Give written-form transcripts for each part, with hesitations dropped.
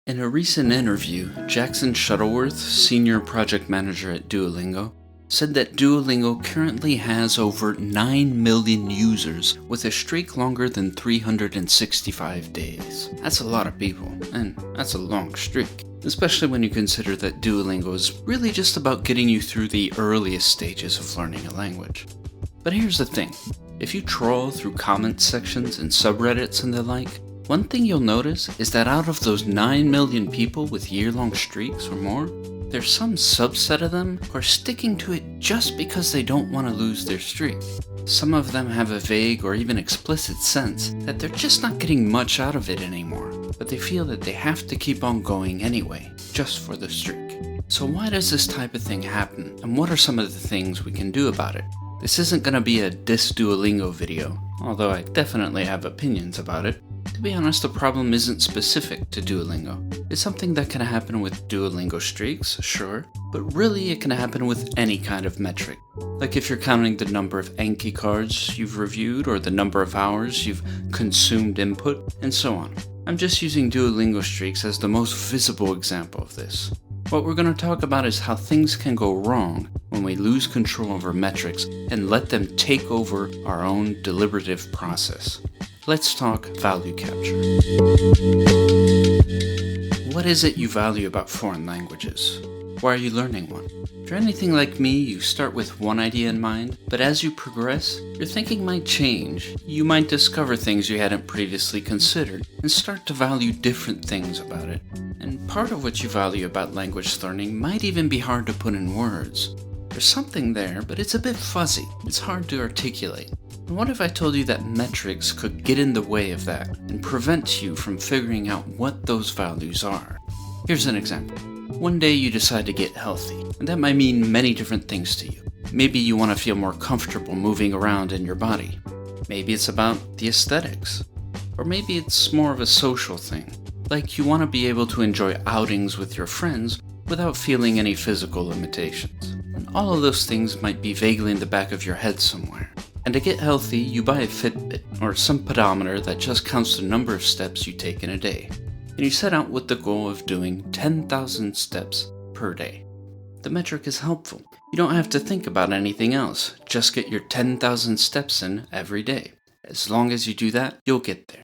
In a recent interview, Jackson Shuttleworth, senior project manager at Duolingo, said that Duolingo currently has over 9 million users with a streak longer than 365 days. That's a lot of people, and that's a long streak, especially when you consider that Duolingo is really just about getting you through the earliest stages of learning a language. But here's the thing, if you trawl through comment sections and subreddits and the like, one thing you'll notice is that out of those 9 million people with year-long streaks or more, there's some subset of them who are sticking to it just because they don't want to lose their streak. Some of them have a vague or even explicit sense that they're just not getting much out of it anymore, but they feel that they have to keep on going anyway, just for the streak. So why does this type of thing happen, and what are some of the things we can do about it? This isn't going to be a diss Duolingo video, although I definitely have opinions about it. To be honest, the problem isn't specific to Duolingo. It's something that can happen with Duolingo streaks, sure, but really it can happen with any kind of metric. Like if you're counting the number of Anki cards you've reviewed or the number of hours you've consumed input, and so on. I'm just using Duolingo streaks as the most visible example of this. What we're going to talk about is how things can go wrong when we lose control over metrics and let them take over our own deliberative process. Let's talk value capture. What is it you value about foreign languages? Why are you learning one? If you're anything like me, you start with one idea in mind, but as you progress, your thinking might change. You might discover things you hadn't previously considered and start to value different things about it. And part of what you value about language learning might even be hard to put in words. There's something there, but it's a bit fuzzy. It's hard to articulate. And what if I told you that metrics could get in the way of that and prevent you from figuring out what those values are? Here's an example. One day you decide to get healthy, and that might mean many different things to you. Maybe you want to feel more comfortable moving around in your body. Maybe it's about the aesthetics. Or maybe it's more of a social thing. Like you want to be able to enjoy outings with your friends without feeling any physical limitations. And all of those things might be vaguely in the back of your head somewhere. And to get healthy, you buy a Fitbit or some pedometer that just counts the number of steps you take in a day. And you set out with the goal of doing 10,000 steps per day. The metric is helpful. You don't have to think about anything else. Just get your 10,000 steps in every day. As long as you do that, you'll get there.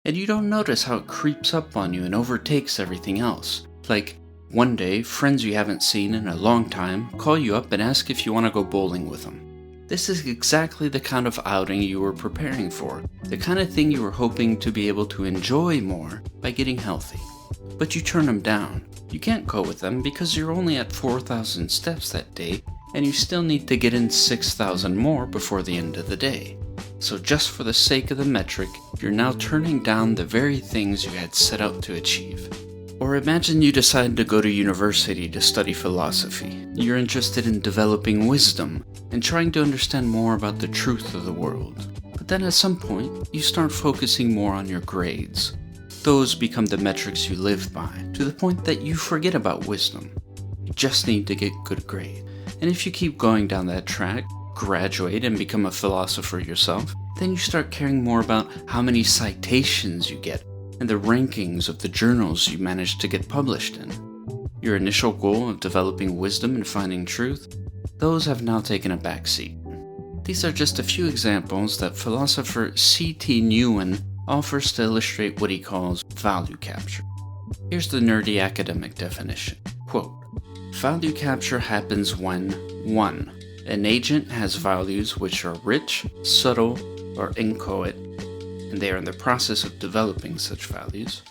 And you don't notice how it creeps up on you and overtakes everything else. Like, one day, friends you haven't seen in a long time call you up and ask if you want to go bowling with them. This is exactly the kind of outing you were preparing for, the kind of thing you were hoping to be able to enjoy more by getting healthy. But you turn them down. You can't go with them because you're only at 4,000 steps that day, and you still need to get in 6,000 more before the end of the day. So just for the sake of the metric, you're now turning down the very things you had set out to achieve. Or imagine you decide to go to university to study philosophy. You're interested in developing wisdom and trying to understand more about the truth of the world. But then at some point, you start focusing more on your grades. Those become the metrics you live by, to the point that you forget about wisdom. You just need to get good grades. And if you keep going down that track, graduate and become a philosopher yourself, then you start caring more about how many citations you get and the rankings of the journals you managed to get published in. Your initial goal of developing wisdom and finding truth, those have now taken a backseat. These are just a few examples that philosopher Thi Nguyen offers to illustrate what he calls value capture. Here's the nerdy academic definition. Quote, value capture happens when 1. An agent has values which are rich, subtle, or inchoate, and they are in the process of developing such values.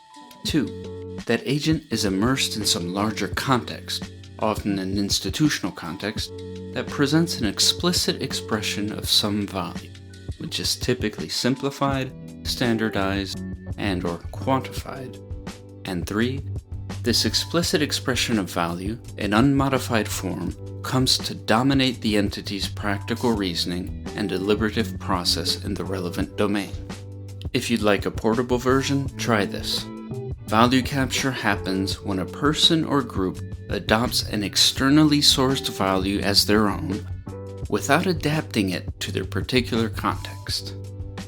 2. That agent is immersed in some larger context, often an institutional context, that presents an explicit expression of some value, which is typically simplified, standardized, and/or quantified. And 3. This explicit expression of value, in unmodified form, comes to dominate the entity's practical reasoning and deliberative process in the relevant domain. If you'd like a portable version, try this. Value capture happens when a person or group adopts an externally sourced value as their own, without adapting it to their particular context.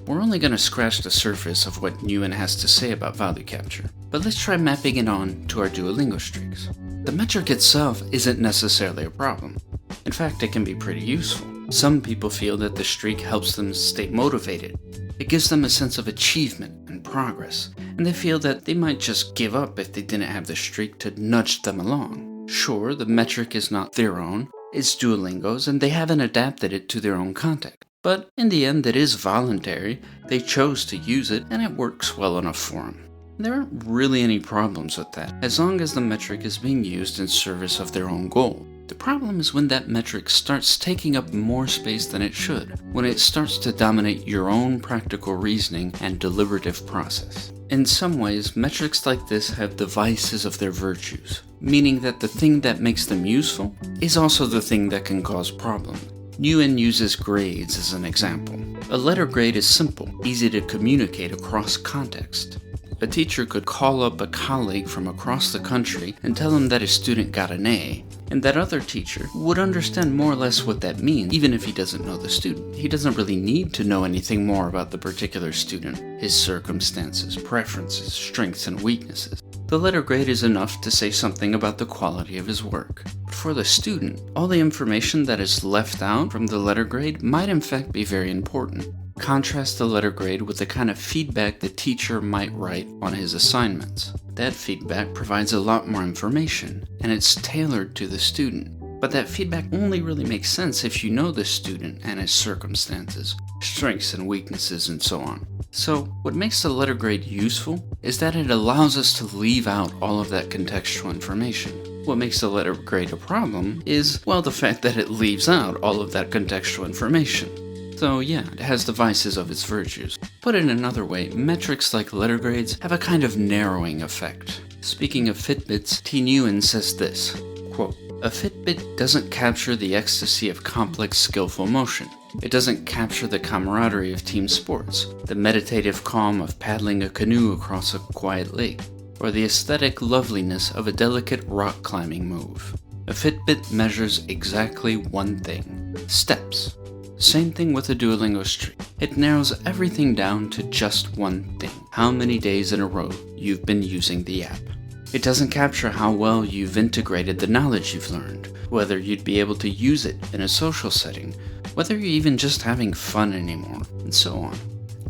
We're only going to scratch the surface of what Nguyen has to say about value capture. But let's try mapping it on to our Duolingo streaks. The metric itself isn't necessarily a problem. In fact, it can be pretty useful. Some people feel that the streak helps them stay motivated. It gives them a sense of achievement and progress, and they feel that they might just give up if they didn't have the streak to nudge them along. Sure, the metric is not their own, it's Duolingo's, and they haven't adapted it to their own context. But in the end, it is voluntary, they chose to use it, and it works well enough for them. There aren't really any problems with that, as long as the metric is being used in service of their own goal. The problem is when that metric starts taking up more space than it should, when it starts to dominate your own practical reasoning and deliberative process. In some ways, metrics like this have the vices of their virtues, meaning that the thing that makes them useful is also the thing that can cause problems. Nguyen uses grades as an example. A letter grade is simple, easy to communicate across context. A teacher could call up a colleague from across the country and tell him that his student got an A, and that other teacher would understand more or less what that means, even if he doesn't know the student. He doesn't really need to know anything more about the particular student, his circumstances, preferences, strengths, and weaknesses. The letter grade is enough to say something about the quality of his work. But for the student, all the information that is left out from the letter grade might in fact be very important. Contrast the letter grade with the kind of feedback the teacher might write on his assignments. That feedback provides a lot more information, and it's tailored to the student. But that feedback only really makes sense if you know the student and his circumstances, strengths and weaknesses, and so on. So, what makes the letter grade useful is that it allows us to leave out all of that contextual information. What makes the letter grade a problem is, well, the fact that it leaves out all of that contextual information. So yeah, it has the vices of its virtues. Put it another way, metrics like letter grades have a kind of narrowing effect. Speaking of Fitbits, Thi Nguyen says this, quote, "A Fitbit doesn't capture the ecstasy of complex, skillful motion. It doesn't capture the camaraderie of team sports, the meditative calm of paddling a canoe across a quiet lake, or the aesthetic loveliness of a delicate rock climbing move. A Fitbit measures exactly one thing: steps. Same thing with a Duolingo streak. It narrows everything down to just one thing: how many days in a row you've been using the app. It doesn't capture how well you've integrated the knowledge you've learned, whether you'd be able to use it in a social setting, whether you're even just having fun anymore, and so on.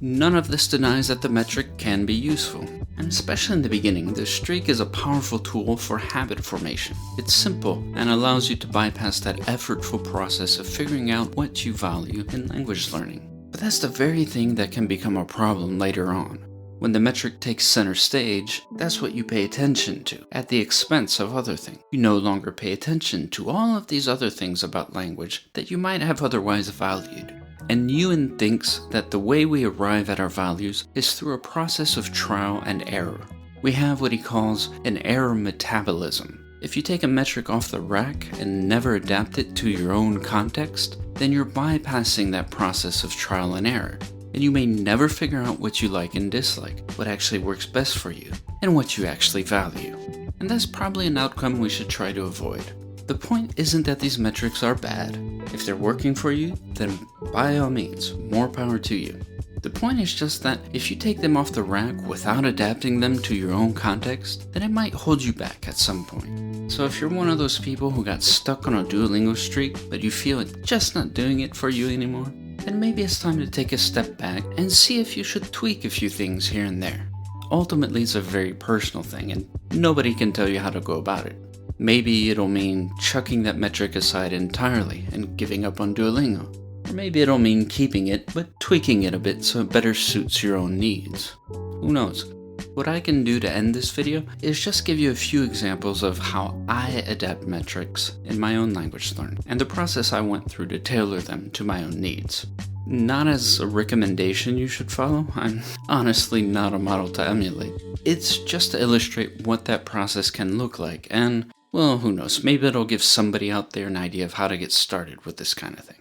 None of this denies that the metric can be useful. And especially in the beginning, the streak is a powerful tool for habit formation. It's simple and allows you to bypass that effortful process of figuring out what you value in language learning. But that's the very thing that can become a problem later on. When the metric takes center stage, that's what you pay attention to, at the expense of other things. You no longer pay attention to all of these other things about language that you might have otherwise valued. And Nguyen thinks that the way we arrive at our values is through a process of trial and error. We have what he calls an error metabolism. If you take a metric off the rack and never adapt it to your own context, then you're bypassing that process of trial and error. And you may never figure out what you like and dislike, what actually works best for you, and what you actually value. And that's probably an outcome we should try to avoid. The point isn't that these metrics are bad. If they're working for you, then by all means, more power to you. The point is just that if you take them off the rack without adapting them to your own context, then it might hold you back at some point. So if you're one of those people who got stuck on a Duolingo streak, but you feel it's just not doing it for you anymore, then maybe it's time to take a step back and see if you should tweak a few things here and there. Ultimately, it's a very personal thing, and nobody can tell you how to go about it. Maybe it'll mean chucking that metric aside entirely and giving up on Duolingo. Or maybe it'll mean keeping it, but tweaking it a bit so it better suits your own needs. Who knows? What I can do to end this video is just give you a few examples of how I adapt metrics in my own language learning, and the process I went through to tailor them to my own needs. Not as a recommendation you should follow. I'm honestly not a model to emulate. It's just to illustrate what that process can look like, and well, who knows, maybe it'll give somebody out there an idea of how to get started with this kind of thing.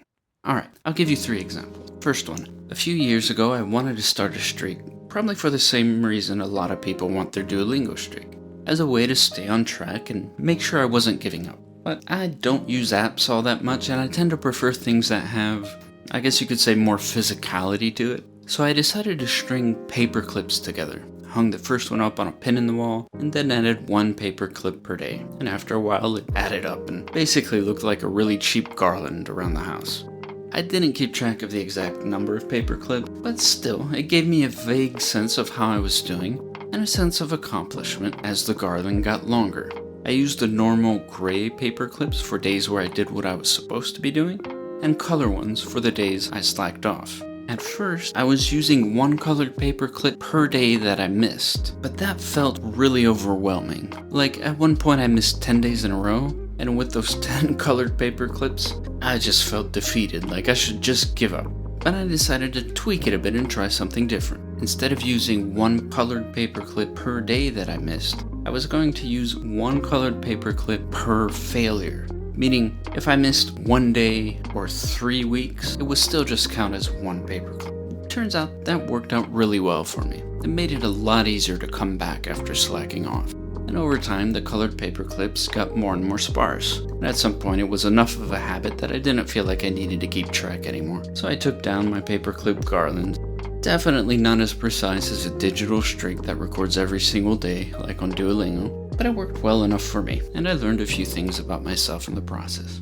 Alright, I'll give you 3 examples. First one, a few years ago I wanted to start a streak, probably for the same reason a lot of people want their Duolingo streak, as a way to stay on track and make sure I wasn't giving up. But I don't use apps all that much, and I tend to prefer things that have, I guess you could say, more physicality to it. So I decided to string paper clips together, hung the first one up on a pin in the wall, and then added 1 paper clip per day. And after a while, it added up and basically looked like a really cheap garland around the house. I didn't keep track of the exact number of paper clips, but still, it gave me a vague sense of how I was doing, and a sense of accomplishment as the garland got longer. I used the normal gray paper clips for days where I did what I was supposed to be doing, and color ones for the days I slacked off. At first, I was using 1 colored paper clip per day that I missed, but that felt really overwhelming. Like, at one point I missed 10 days in a row, and with those 10 colored paper clips, I just felt defeated, like I should just give up. But I decided to tweak it a bit and try something different. Instead of using 1 colored paper clip per day that I missed, I was going to use 1 colored paper clip per failure. Meaning, if I missed 1 day or 3 weeks, it would still just count as 1 paper clip. Turns out that worked out really well for me. It made it a lot easier to come back after slacking off. And over time, the colored paper clips got more and more sparse. And at some point, it was enough of a habit that I didn't feel like I needed to keep track anymore. So I took down my paper clip garland. Definitely not as precise as a digital streak that records every single day, like on Duolingo, but it worked well enough for me, and I learned a few things about myself in the process.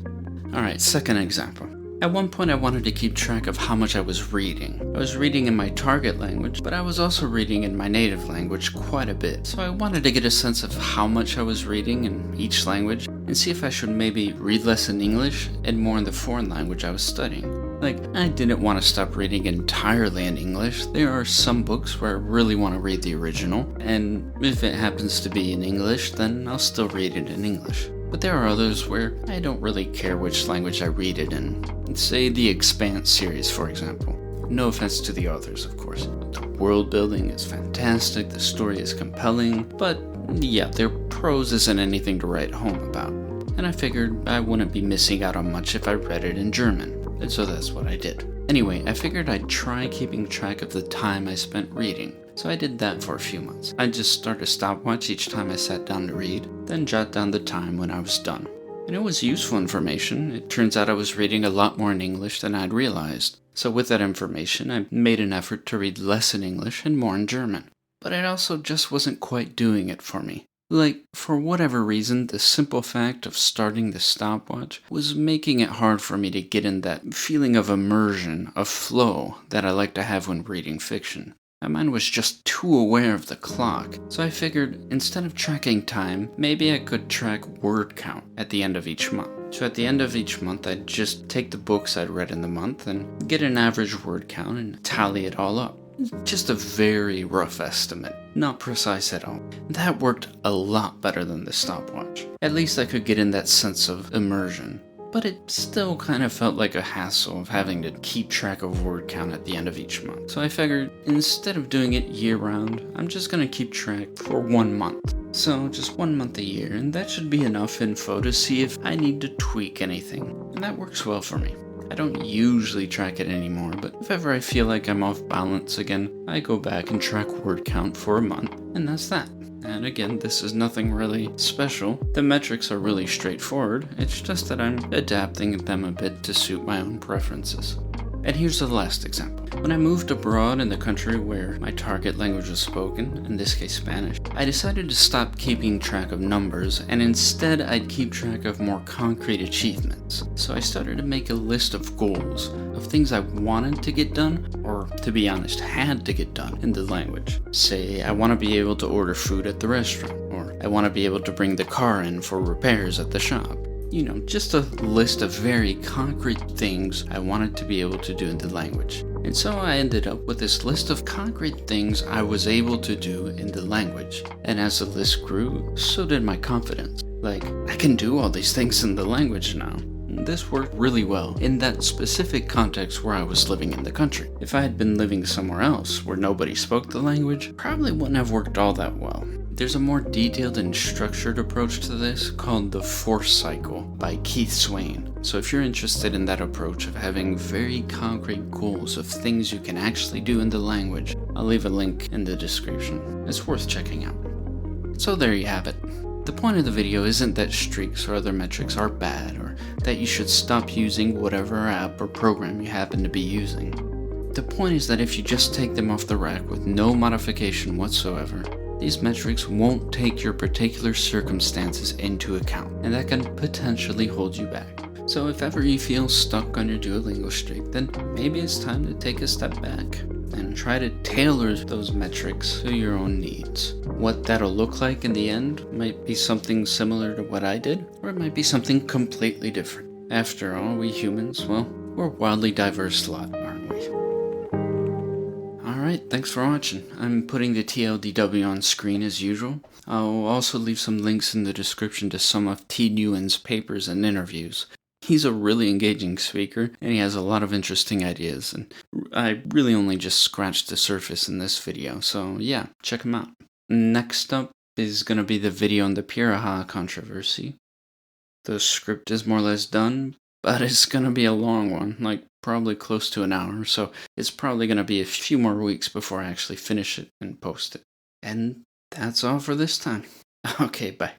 Alright, second example. At one point I wanted to keep track of how much I was reading. I was reading in my target language, but I was also reading in my native language quite a bit, so I wanted to get a sense of how much I was reading in each language, and see if I should maybe read less in English and more in the foreign language I was studying. Like, I didn't want to stop reading entirely in English. There are some books where I really want to read the original, and if it happens to be in English, then I'll still read it in English. But there are others where I don't really care which language I read it in. Say the Expanse series, for example. No offense to the authors, of course. The world building is fantastic, the story is compelling, but yeah, their prose isn't anything to write home about. And I figured I wouldn't be missing out on much if I read it in German. And so that's what I did. Anyway, I figured I'd try keeping track of the time I spent reading. So I did that for a few months. I'd just start a stopwatch each time I sat down to read, then jot down the time when I was done. And it was useful information. It turns out I was reading a lot more in English than I'd realized. So with that information, I made an effort to read less in English and more in German. But it also just wasn't quite doing it for me. Like, for whatever reason, the simple fact of starting the stopwatch was making it hard for me to get in that feeling of immersion, of flow, that I like to have when reading fiction. My mind was just too aware of the clock, so I figured instead of tracking time, maybe I could track word count at the end of each month. So at the end of each month, I'd just take the books I'd read in the month and get an average word count and tally it all up. Just a very rough estimate, not precise at all. That worked a lot better than the stopwatch. At least I could get in that sense of immersion. But it still kind of felt like a hassle of having to keep track of word count at the end of each month. So I figured instead of doing it year-round, I'm just going to keep track for 1 month. So just 1 month a year, and that should be enough info to see if I need to tweak anything. And that works well for me. I don't usually track it anymore, but if ever I feel like I'm off balance again, I go back and track word count for a month, and that's that. And again, this is nothing really special. The metrics are really straightforward, it's just that I'm adapting them a bit to suit my own preferences. And here's the last example. When I moved abroad in the country where my target language was spoken, in this case Spanish, I decided to stop keeping track of numbers, and instead I'd keep track of more concrete achievements. So I started to make a list of goals, of things I wanted to get done, or to be honest, had to get done in the language. Say, I want to be able to order food at the restaurant, or I want to be able to bring the car in for repairs at the shop. You know, just a list of very concrete things I wanted to be able to do in the language. And so I ended up with this list of concrete things I was able to do in the language. And as the list grew, so did my confidence. Like, I can do all these things in the language now. This worked really well in that specific context where I was living in the country. If I had been living somewhere else where nobody spoke the language, probably wouldn't have worked all that well. There's a more detailed and structured approach to this called the Force Cycle by Keith Swain. So if you're interested in that approach of having very concrete goals of things you can actually do in the language, I'll leave a link in the description. It's worth checking out. So there you have it. The point of the video isn't that streaks or other metrics are bad or that you should stop using whatever app or program you happen to be using. The point is that if you just take them off the rack with no modification whatsoever, these metrics won't take your particular circumstances into account, and that can potentially hold you back. So if ever you feel stuck on your Duolingo streak, then maybe it's time to take a step back and try to tailor those metrics to your own needs. What that'll look like in the end might be something similar to what I did, or it might be something completely different. After all, we humans, well, we're a wildly diverse lot, aren't we? Alright, thanks for watching. I'm putting the TLDW on screen as usual. I'll also leave some links in the description to some of Thi Nguyen's papers and interviews. He's a really engaging speaker, and he has a lot of interesting ideas, and I really only just scratched the surface in this video, so yeah, check him out. Next up is going to be the video on the Piraha controversy. The script is more or less done, but it's going to be a long one, like probably close to an hour, so it's probably going to be a few more weeks before I actually finish it and post it. And that's all for this time. Okay, bye.